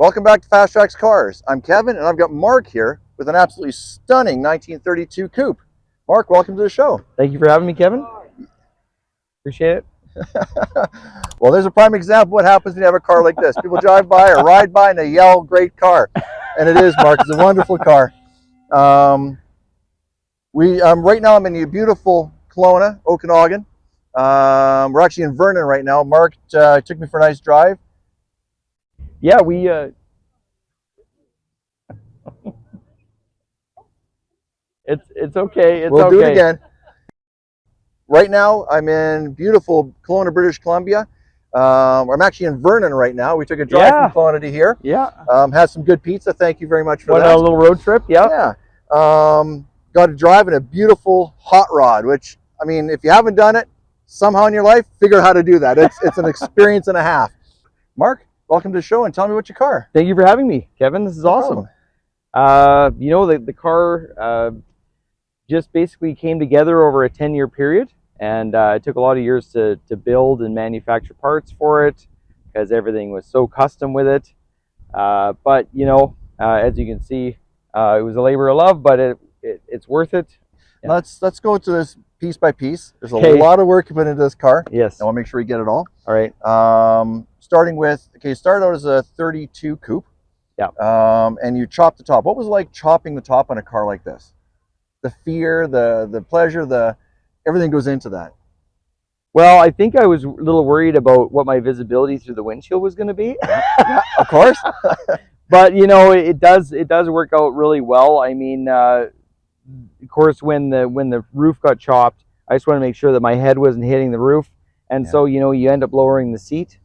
Welcome back to FasTrax Cars. I'm Kevin, and I've got Mark here with an absolutely stunning 1932 Coupe. Mark, welcome to the show. Thank you for having me, Kevin. Appreciate it. Well, there's a prime example of what happens when you have a car like this. People drive by or ride by and they yell, "Great car." And it is, Mark. It's a wonderful car. Right now I'm in the beautiful Kelowna, Okanagan. We're actually in Vernon right now. Mark took me for a nice drive. Yeah, we it's okay. We'll do it again. Right now I'm in beautiful Kelowna, British Columbia. I'm actually in Vernon right now. We took a drive from Kelowna to here. Yeah. Had some good pizza. Thank you very much for that. Went on a little road trip. Yeah. Yeah. Got to drive in a beautiful hot rod, which, I mean, if you haven't done it somehow in your life, figure out how to do that. It's an experience and a half. Mark, welcome to the show and tell me about your car. Thank you for having me, Kevin. This is awesome. The car just basically came together over a 10-year period, and it took a lot of years to build and manufacture parts for it because everything was so custom with it. But as you can see, it was a labor of love, but it's worth it. Yeah. Let's go to this piece by piece. There's a lot of work you put into this car. Yes. I want to make sure we get it all. All right. Starting with, started out as a 32 Coupe. Yeah. And you chopped the top. What was it like chopping the top on a car like this? The fear, the pleasure, everything goes into that. Well, I think I was a little worried about what my visibility through the windshield was going to be. Yeah, of course. But it does work out really well. I mean, of course, when the roof got chopped, I just want to make sure that my head wasn't hitting the roof, and so you end up lowering the seat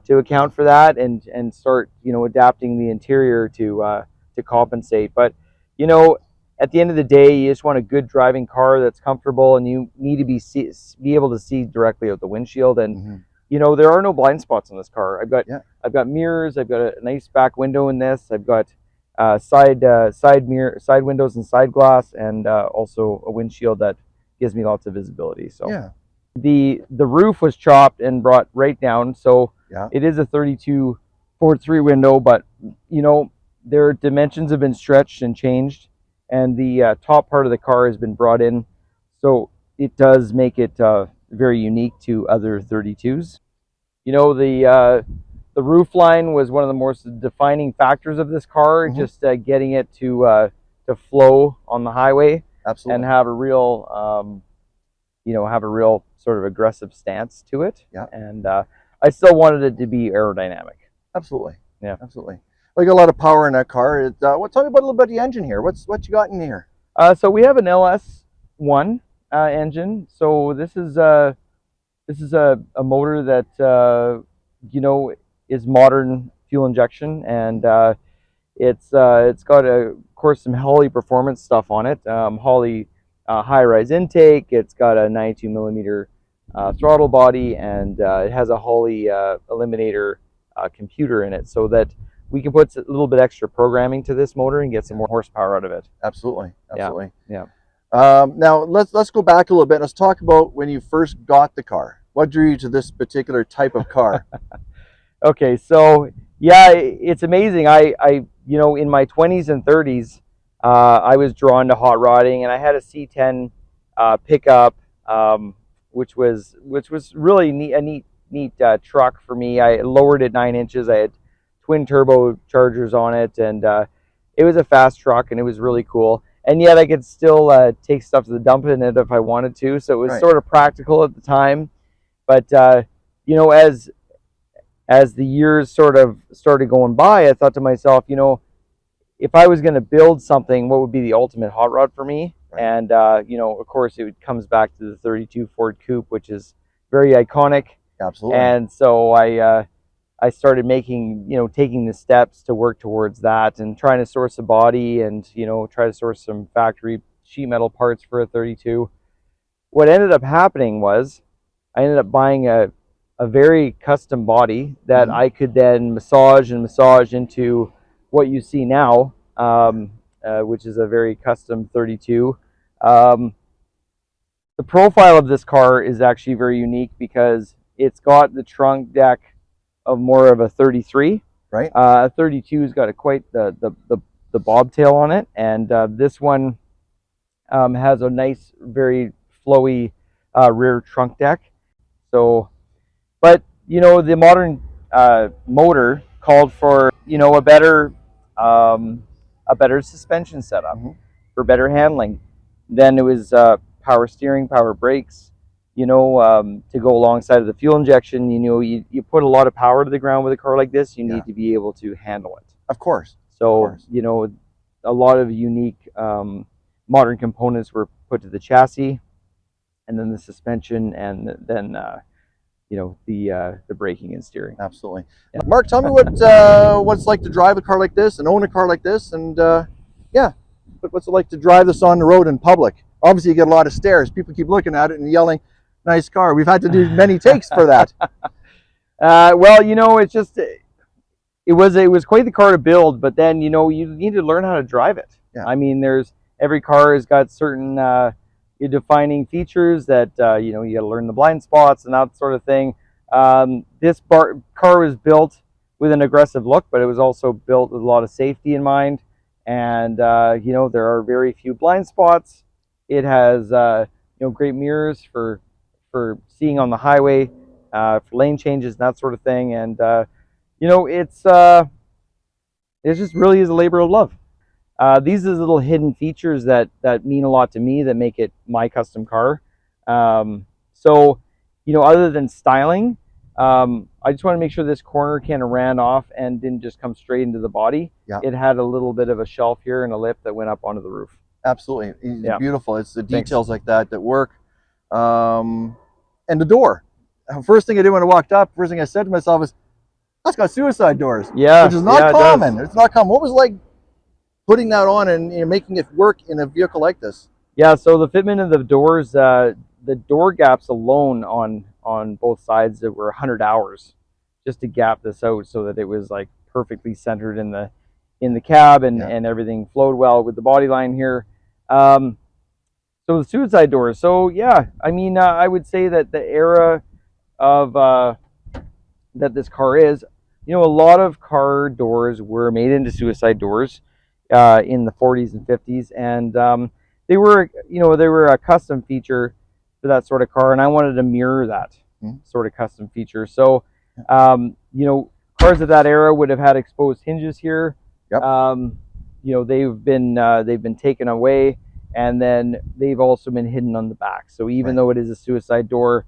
to account for that, and start adapting the interior to compensate. But at the end of the day, you just want a good driving car that's comfortable, and you need to be able to see directly out the windshield. And there are no blind spots on this car. I've got mirrors. I've got a nice back window in this. I've got side windows and side glass, and also a windshield that gives me lots of visibility. So the roof was chopped and brought right down. So it is a 32 Ford 3 window, but their dimensions have been stretched and changed, and the top part of the car has been brought in, so it does make it very unique to other 32s. The roof line was one of the most defining factors of this car, just getting it to flow on the highway. Absolutely. And have a real sort of aggressive stance to it. Yeah. And I still wanted it to be aerodynamic. Absolutely. Yeah. Absolutely. Well, you got a lot of power in that car. Tell me about a little bit of the engine here. What you got in here? So we have an LS1 engine. So this is a motor that is modern fuel injection, and it's got of course some Holley performance stuff on it. Holley high-rise intake. It's got a 92 millimeter throttle body, and it has a Holley eliminator computer in it, so that we can put a little bit extra programming to this motor and get some more horsepower out of it. Absolutely. Absolutely. Yeah. Now let's go back a little bit. Let's talk about when you first got the car. What drew you to this particular type of car? Okay, so yeah, it's amazing. I in my 20s and 30s, I was drawn to hot rodding, and I had a C10 pickup, which was really a neat truck for me. I lowered it 9 inches. I had twin turbo chargers on it, and it was a fast truck, and it was really cool. And yet I could still take stuff to the dump in it if I wanted to, so it was sort of practical at the time. But as the years sort of started going by, I thought to myself, if I was going to build something, what would be the ultimate hot rod for me? And of course, it comes back to the 32 Ford Coupe, which is very iconic. Absolutely. And so I started taking the steps to work towards that, and trying to source a body, and try to source some factory sheet metal parts for a 32. What ended up happening was I ended up buying a very custom body that I could then massage into what you see now, which is a very custom 32. The profile of this car is actually very unique because it's got the trunk deck of more of a 33, Right. 32's got quite the bobtail on it, and this one has a nice, very flowy rear trunk deck. So, but the modern motor called for a better suspension setup for better handling. Then it was power steering, power brakes. To go alongside of the fuel injection, you put a lot of power to the ground with a car like this. You need to be able to handle it. Of course. So, a lot of unique modern components were put to the chassis, and then the suspension, and then the braking and steering. Absolutely. Yeah. Mark, tell me what's like to drive a car like this and own a car like this, and what's it like to drive this on the road in public? Obviously, you get a lot of stares. People keep looking at it and yelling, "Nice car." We've had to do many takes for that. Well, it's just it was quite the car to build, but then you need to learn how to drive it. Yeah. I mean, every car has got certain defining features that you got to learn the blind spots and that sort of thing. This car was built with an aggressive look, but it was also built with a lot of safety in mind. And there are very few blind spots. It has great mirrors for seeing on the highway, for lane changes and that sort of thing. And it just really is a labor of love. These are the little hidden features that mean a lot to me, that make it my custom car. So, other than styling, I just want to make sure this corner kind of ran off and didn't just come straight into the body. Yeah. It had a little bit of a shelf here and a lip that went up onto the roof. Absolutely. It's beautiful. It's the details Thanks. like that work. And the door. First thing I did when I walked up, first thing I said to myself is, that's got suicide doors. Yeah. Which is not common. It's not common. What was it like putting that on and making it work in a vehicle like this? Yeah, so the fitment of the doors, the door gaps alone on both sides, that were 100 hours just to gap this out so that it was like perfectly centered in the cab, and everything flowed well with the body line here. So the suicide doors. So yeah, I mean, I would say that the era of that this car is, a lot of car doors were made into suicide doors in the 40s and 50s, and they were a custom feature for that sort of car, and I wanted to mirror that sort of custom feature. So cars of that era would have had exposed hinges here. Yep. They've been taken away, and then they've also been hidden on the back. So even though it is a suicide door,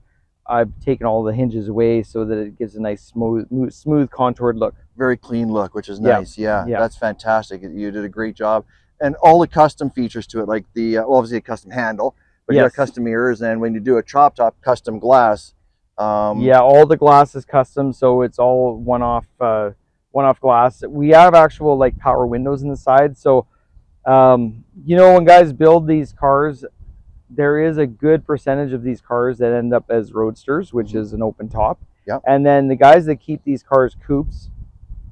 I've taken all the hinges away so that it gives a nice smooth contoured look. Very clean look, which is nice. Yeah, yeah. That's fantastic. You did a great job. And all the custom features to it, like the obviously a custom handle, but you got custom mirrors, and when you do a chop top, custom glass. Yeah, all the glass is custom, so it's all one-off glass. We have actual like power windows in the side, so when guys build these cars, there is a good percentage of these cars that end up as roadsters, which is an open top. Yep. And then the guys that keep these cars coupes,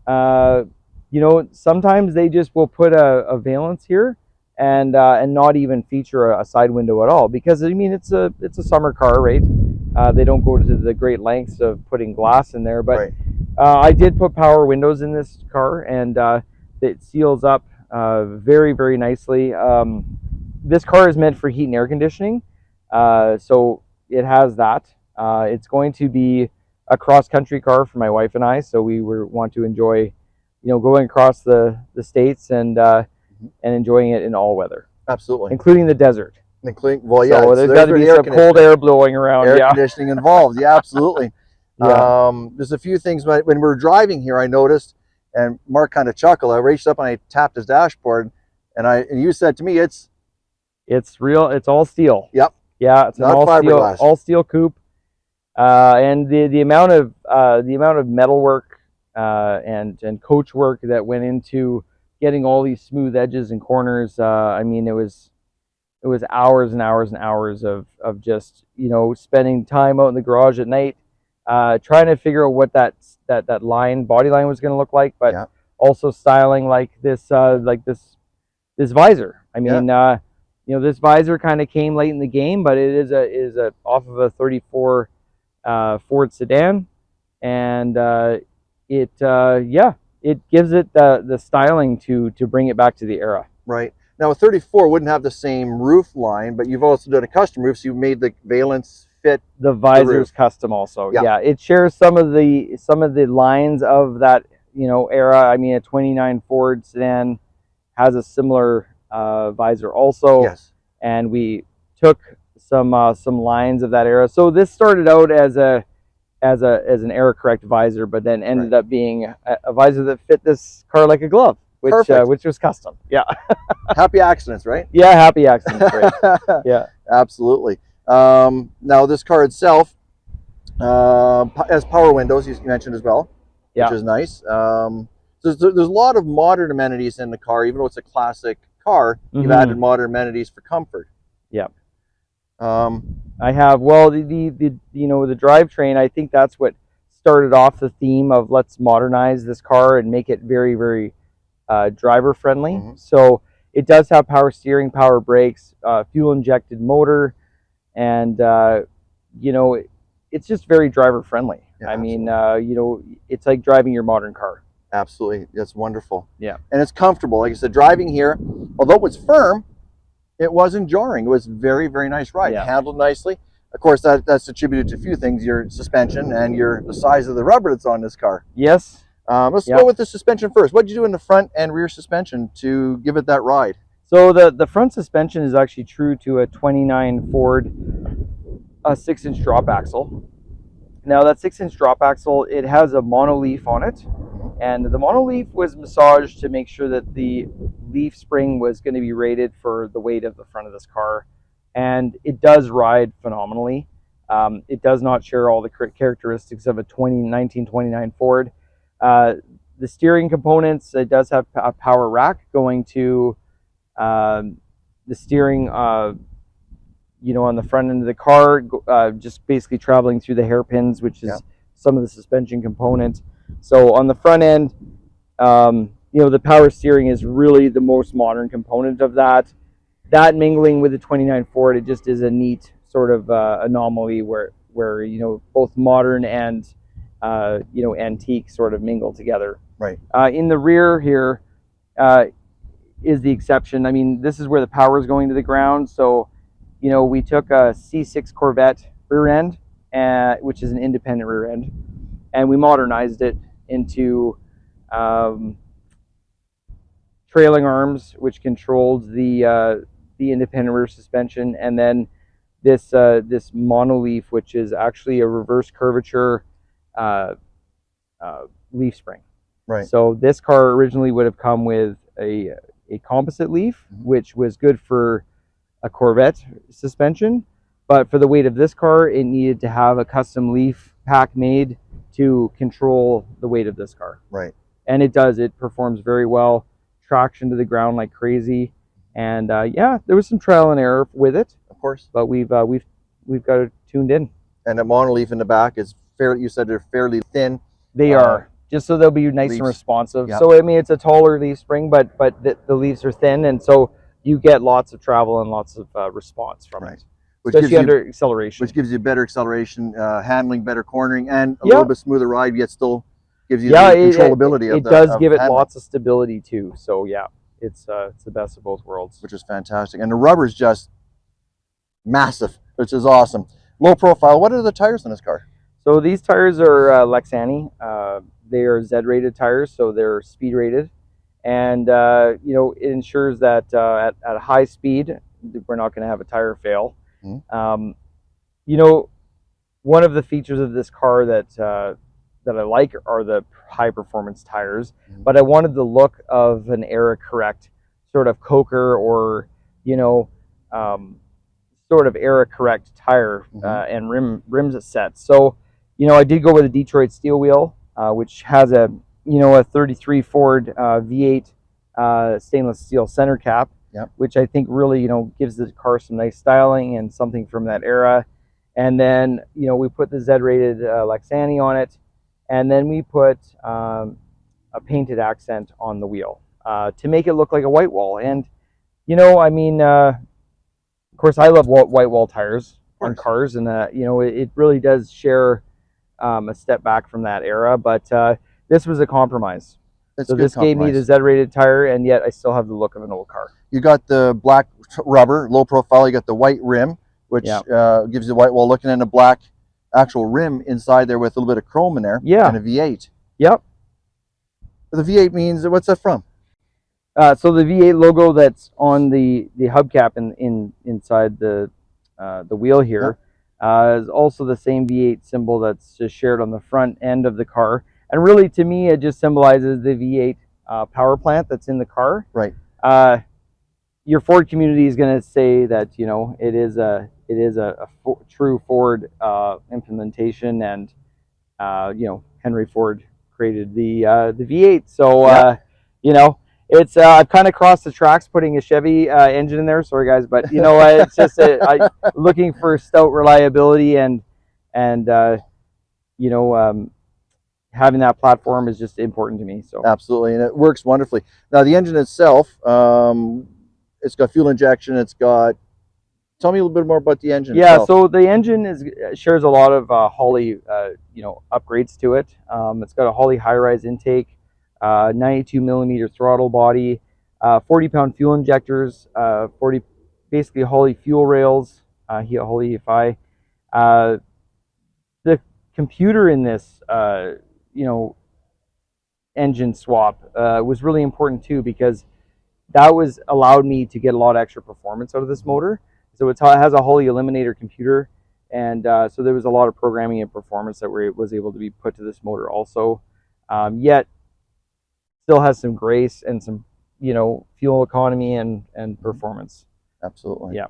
sometimes they just will put a valance here and not even feature a side window at all, because I mean it's a summer car, right? They don't go to the great lengths of putting glass in there, but I did put power windows in this car, and it seals up very, very nicely. This car is meant for heat and air conditioning, so it has that. It's going to be a cross-country car for my wife and I, so we want to enjoy, going across the states and enjoying it in all weather. Absolutely, including the desert. Well, yeah. So there's got to be some cold air blowing around. Air conditioning involved. Yeah, absolutely. There's a few things when we were driving here, I noticed, and Mark kind of chuckled. I reached up and I tapped his dashboard, and you said to me, it's real. It's all steel. Yep. Yeah, it's not fiberglass. All steel coupe, and the amount of metal work and coach work that went into getting all these smooth edges and corners. I mean, it was hours and hours and hours of just spending time out in the garage at night, trying to figure out what that body line was going to look like, but also styling like this visor. I mean. This visor kind of came late in the game, but it is off of a 34 Ford sedan, and it it gives it the styling to bring it back to the era. Right. Now a 34 wouldn't have the same roof line, but you've also done a custom roof, so you've made the valence fit the visors custom also. Yeah. Yeah, it shares some of the lines of that, you know, era. I mean, a 29 Ford sedan has a similar visor also. Yes. And we took some lines of that era. So this started out as an error correct visor, but then ended up being a visor that fit this car like a glove, which was custom. Yeah. Happy accidents, right? Yeah, happy accidents, right? Yeah. Absolutely. Now this car itself has power windows, you mentioned as well, Yeah. which is nice. There's a lot of modern amenities in the car, even though it's a classic car. You've added modern amenities for comfort. Yeah. I have, well, the you know, the drivetrain, I think that's what started off the theme of let's modernize this car and make it very, very driver friendly. So it does have power steering, power brakes, fuel injected motor, and you know, it's just very driver friendly. Yeah, I mean, you know, it's like driving your modern car. Absolutely. That's wonderful. Yeah. And it's comfortable. Like I said, driving here, although it was firm, it wasn't jarring. It was very, very nice ride. Yeah. Handled nicely. Of course, that's attributed to a few things: your suspension and the size of the rubber that's on this car. Yes. Let's go with the suspension first. What did you do in the front and rear suspension to give it that ride? So the front suspension is actually true to a 29 Ford 6-inch drop axle. Now that 6-inch drop axle, it has a monoleaf on it, and the monoleaf was massaged to make sure that the leaf spring was going to be rated for the weight of the front of this car, and it does ride phenomenally. It does not share all the characteristics of a 1929 Ford. The steering components, it does have a power rack going to the steering, you know, on the front end of the car, just basically traveling through the hairpins, which is some of the suspension components. So on the front end, you know, the power steering is really the most modern component of that. That mingling with the 29 Ford, it just is a neat sort of anomaly where you know, both modern and you know, antique sort of mingle together. Right. In the rear here is the exception. I mean, this is where the power is going to the ground. So, you know, we took a C6 Corvette rear end, which is an independent rear end, and we modernized it into trailing arms, which controlled the independent rear suspension, and then this monoleaf, which is actually a reverse curvature leaf spring. Right. So this car originally would have come with a composite leaf, which was good for a Corvette suspension, but for the weight of this car, it needed to have a custom leaf pack made to control the weight of this car. Right. And it does. It performs very well. Traction to the ground like crazy, and yeah, there was some trial and error with it, of course, but we've got it tuned in. And the monoleaf in the back is fairly, you said they're fairly thin. They are, just so they'll be nice and responsive. Yep. So I mean, it's a taller leaf spring, but the leaves are thin, and so you get lots of travel and lots of response from it, especially under acceleration. Which gives you better acceleration, handling, better cornering, and a little bit smoother ride, yet still gives you the controllability. It does give it lots of stability too. So yeah, it's the best of both worlds. Which is fantastic. And the rubber's just massive, which is awesome. Low profile. What are the tires in this car? So these tires are Lexani. They are Z-rated tires, so they're speed rated. And you know, it ensures that at a high speed, we're not going to have a tire fail. You know, one of the features of this car that I like are the high performance tires, but I wanted the look of an era correct sort of Coker or, you know, sort of era correct tire and rims set. So, you know, I did go with a Detroit steel wheel, which has a, you know, a 33 Ford V8 stainless steel center cap, which I think really, you know, gives the car some nice styling and something from that era. And then, you know, we put the Z-rated Lexani on it, and then we put a painted accent on the wheel to make it look like a white wall. And, you know, I mean, of course, I love white wall tires on cars, and, you know, it really does share a step back from that era, but this was a compromise. That's So good this gave me the compromise. Z-rated tire, and yet I still have the look of an old car. You got the black rubber, low profile. You got the white rim, which Yeah. gives you the white wall. Looking at a black actual rim inside there with a little bit of chrome in there. Yeah. And a V8. Yep. The V8 means, what's that from? So the V8 logo that's on the hubcap inside the wheel here is also the same V8 symbol that's just shared on the front end of the car. And really, to me, it just symbolizes the V8 power plant that's in the car. Right. Your Ford community is going to say that it is a true Ford implementation, and Henry Ford created the V8. So it's I've kind of crossed the tracks putting a Chevy engine in there. Sorry guys, but it's just looking for stout reliability, and having that platform is just important to me. So absolutely, and it works wonderfully. Now the engine itself, it's got fuel injection. It's got. Tell me a little bit more about the engine. Yeah, itself. so the engine shares a lot of Holley upgrades to it. It's got a Holley high-rise intake, 92 millimeter throttle body, 40-pound fuel injectors, basically Holley fuel rails, Holley EFI. The computer in this engine swap was really important too, because that allowed me to get a lot of extra performance out of this motor. So it has a Holley Eliminator computer, and so there was a lot of programming and performance that was able to be put to this motor also. Yet still has some grace and some fuel economy and performance. Absolutely. Yeah.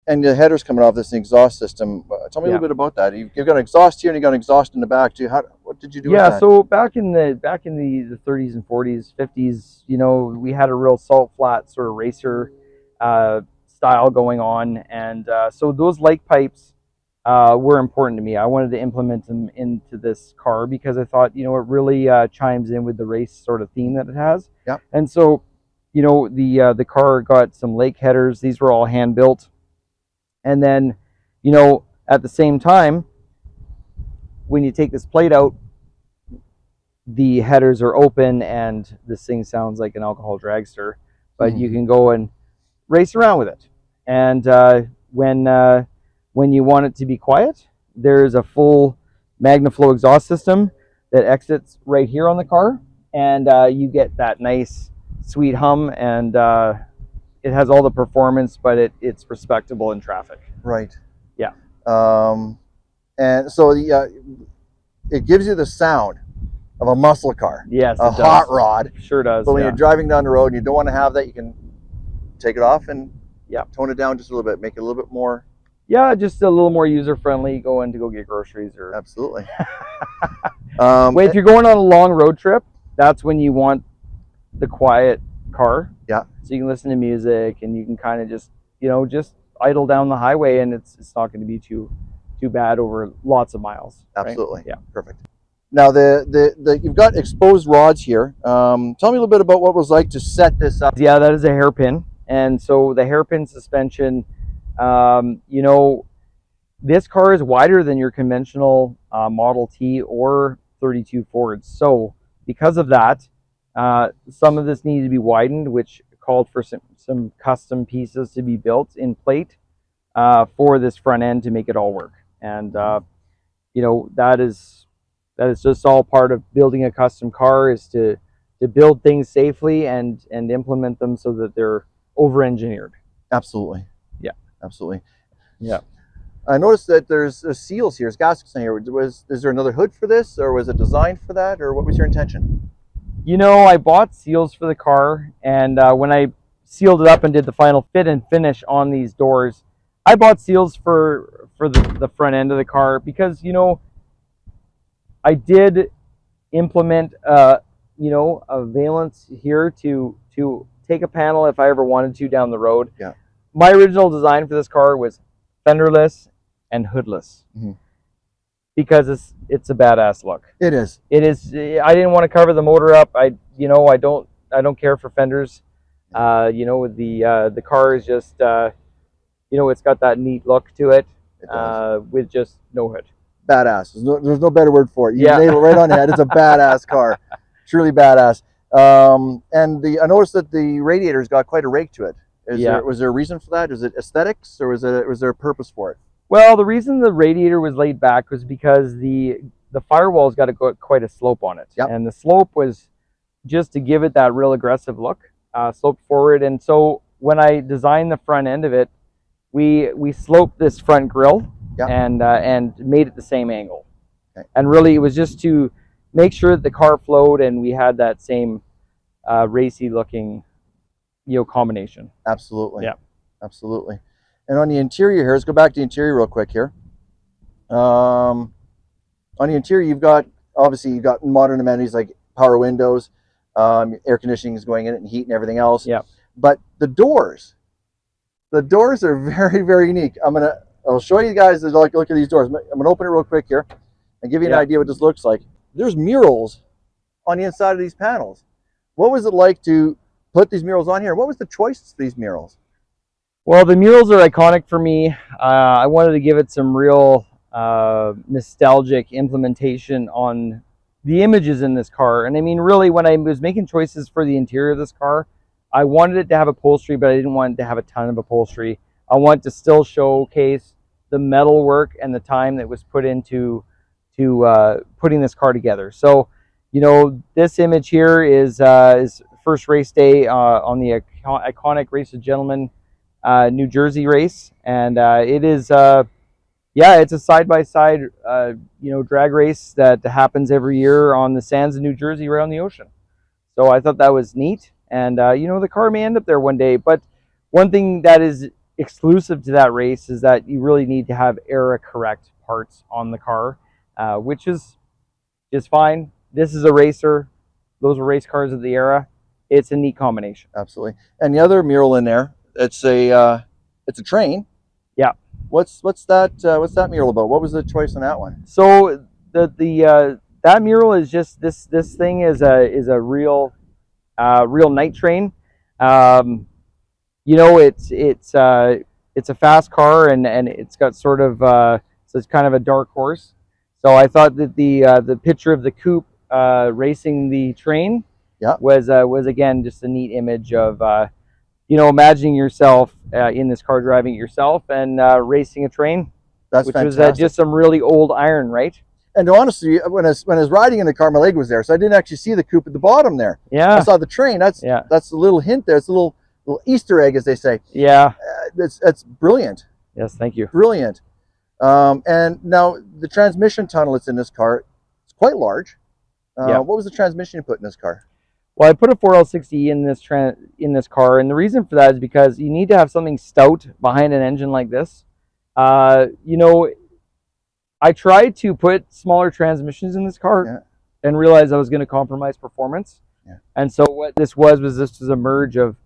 And the header's coming off this exhaust system. Tell me a little bit about that. You've got an exhaust here and you got an exhaust in the back too. What did you do with that? So back in the 30s and 40s, 50s, we had a real salt flat sort of racer style going on, and so those like pipes were important to me. I wanted to implement them into this car because I thought it really chimes in with the race sort of theme that it has. Yeah. And so the car got some lake headers. These were all hand built, and then at the same time, when you take this plate out, the headers are open, and this thing sounds like an alcohol dragster, but you can go and race around with it. And when you want it to be quiet, there's a full MagnaFlow exhaust system that exits right here on the car, and you get that nice sweet hum, and it has all the performance, but it's respectable in traffic. Right. Yeah. And so it gives you the sound of a muscle car. Yes, a hot rod. Sure does. But when you're driving down the road and you don't want to have that, you can take it off and tone it down just a little bit, make it a little bit more. Yeah, just a little more user friendly. Go get groceries or. Absolutely. Wait, if you're going on a long road trip, that's when you want the quiet car. Yeah. So you can listen to music, and you can kind of just idle down the highway, and it's not going to be too bad over lots of miles. Absolutely. Right? Yeah. Perfect. Now you've got exposed rods here. Tell me a little bit about what it was like to set this up. Yeah, that is a hairpin, and so the hairpin suspension. This car is wider than your conventional Model T or 32 Fords. So because of that, some of this needed to be widened, which called for some custom pieces to be built in plate for this front end to make it all work. And that is just all part of building a custom car, is to build things safely and implement them so that they're over-engineered. Absolutely. Yeah. Absolutely. Yeah. I noticed that there's seals here, gaskets in here. Is there another hood for this, or was it designed for that, or what was your intention? I bought seals for the car, and when I sealed it up and did the final fit and finish on these doors, I bought seals for the front end of the car because I did implement a valance here to take a panel if I ever wanted to down the road. Yeah. My original design for this car was fenderless and hoodless, because it's a badass look. It is. I didn't want to cover the motor up. I don't care for fenders. The car is just it's got that neat look to it, with just no hood. Badass. There's no better word for it. You nailed it right on the head. It's a badass car. Truly badass. And I noticed that the radiator's got quite a rake to it. Was there a reason for that? Is it aesthetics, or was there a purpose for it? Well, the reason the radiator was laid back was because the firewall's got quite a slope on it, Yep. and the slope was just to give it that real aggressive look, sloped forward. And so when I designed the front end of it, we sloped this front grille, yep, and made it the same angle. Okay. And really, it was just to make sure that the car flowed and we had that same racy looking, combination. Absolutely. Yeah. Absolutely. And on the interior here, let's go back to the interior real quick here. On the interior, you've got modern amenities like power windows, air conditioning is going in it, and heat and everything else. Yeah. But the doors are very, very unique. I'll show you guys. Look at these doors. I'm gonna open it real quick here and give you an idea what this looks like. There's murals on the inside of these panels. What was it like to put these murals on here? What was the choice for these murals? Well, the murals are iconic for me. I wanted to give it some real nostalgic implementation on the images in this car. And I mean, really, when I was making choices for the interior of this car, I wanted it to have upholstery, but I didn't want it to have a ton of upholstery. I want to still showcase the metal work and the time that was put into putting this car together. So, this image here is first race day on the iconic Race of Gentlemen New Jersey race, and it is it's a side-by-side drag race that happens every year on the sands of New Jersey right on the ocean. So I thought that was neat, and the car may end up there one day. But one thing that is exclusive to that race is that you really need to have era correct parts on the car, which is fine. This is a racer. Those were race cars of the era. It's a neat combination. Absolutely. And the other mural in there, it's a train. Yeah. What's that mural about? What was the choice on that one? So that mural is just this thing is a real night train. It's a fast car, and it's got sort of so it's kind of a dark horse. So I thought that the picture of the coupe racing the train was again just a neat image of imagining yourself in this car driving it yourself and racing a train. That's which fantastic. Was just some really old iron, right? And honestly, when I was riding in the car, my leg was there, so I didn't actually see the coupe at the bottom there. Yeah. I saw the train. That's a little hint there. It's a little Easter egg, as they say. Yeah. That's brilliant. Yes, thank you. Brilliant. And now the transmission tunnel that's in this car, it's quite large. What was the transmission you put in this car? Well, I put a 4L60 in this car, and the reason for that is because you need to have something stout behind an engine like this. I tried to put smaller transmissions in this car and realized I was going to compromise performance. Yeah. And so what this was a merge of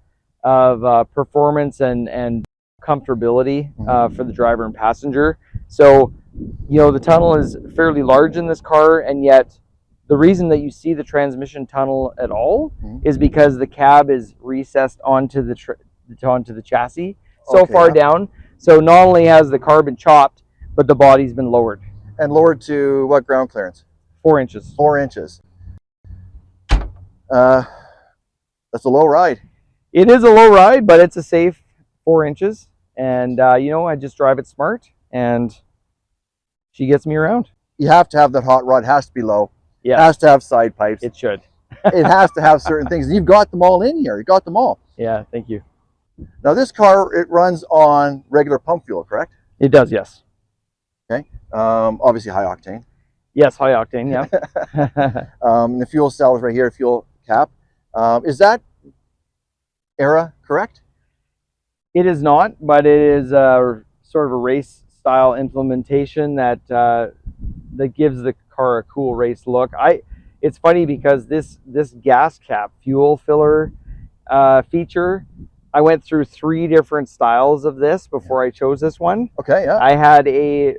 performance and comfortability for the driver and passenger. So, the tunnel is fairly large in this car, and yet the reason that you see the transmission tunnel at all is because the cab is recessed onto the chassis so far down. So not only has the car been chopped, but the body's been lowered. And lowered to what ground clearance? 4 inches. 4 inches. That's a low ride. It is a low ride, but it's a safe 4 inches. And, I just drive it smart, and she gets me around. You have to have that hot rod. It has to be low. Yeah. It has to have side pipes. It should. It has to have certain things. You've got them all in here. You got them all. Yeah, thank you. Now, this car, it runs on regular pump fuel, correct? It does, yes. Okay. Obviously high octane. Yes, high octane, yeah. The fuel cell is right here, fuel cap. Is that era correct? It is not, but it is sort of a race style implementation that gives the car a cool race look. It's funny because this gas cap fuel filler feature, I went through 3 different styles of this before I chose this one. Okay, yeah. I had a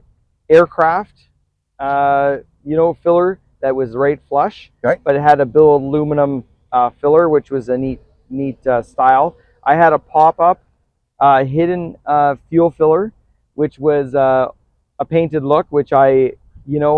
aircraft filler that was right flush, but it had a billet aluminum filler, which was a neat style. I had a pop-up hidden fuel filler, which was a painted look, which I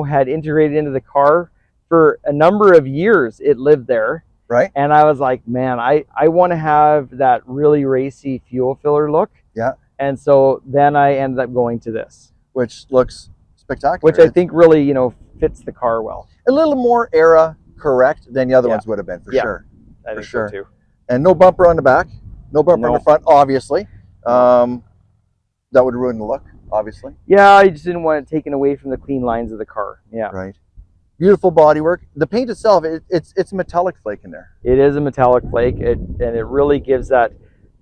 had integrated into the car for a number of years it lived there. Right. And I was like, man, I want to have that really racy fuel filler look. Yeah. And so then I ended up going to this, which looks spectacular. which I think really, you know, fits the car well. A little more era correct than the other ones would have been, for sure. I think sure. so too. And no bumper on the back, no bumper on the front, obviously. That would ruin the look, obviously. Yeah, I just didn't want it taken away from the clean lines of the car. Yeah. Right. Beautiful bodywork. The paint itself, it's metallic flake in there. It is a metallic flake, and it really gives that.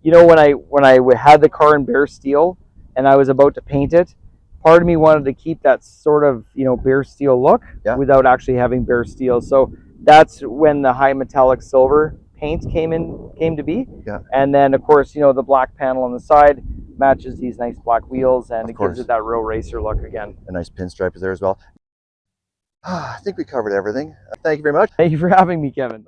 You know, when I had the car in bare steel and I was about to paint it, part of me wanted to keep that sort of, you know, bare steel look without actually having bare steel. So that's when the high metallic silver paint came to be. Yeah. And then of course, you know, the black panel on the side matches these nice black wheels, and it gives it that real racer look again. A nice pinstripe is there as well. I think we covered everything. Thank you very much. Thank you for having me, Kevin.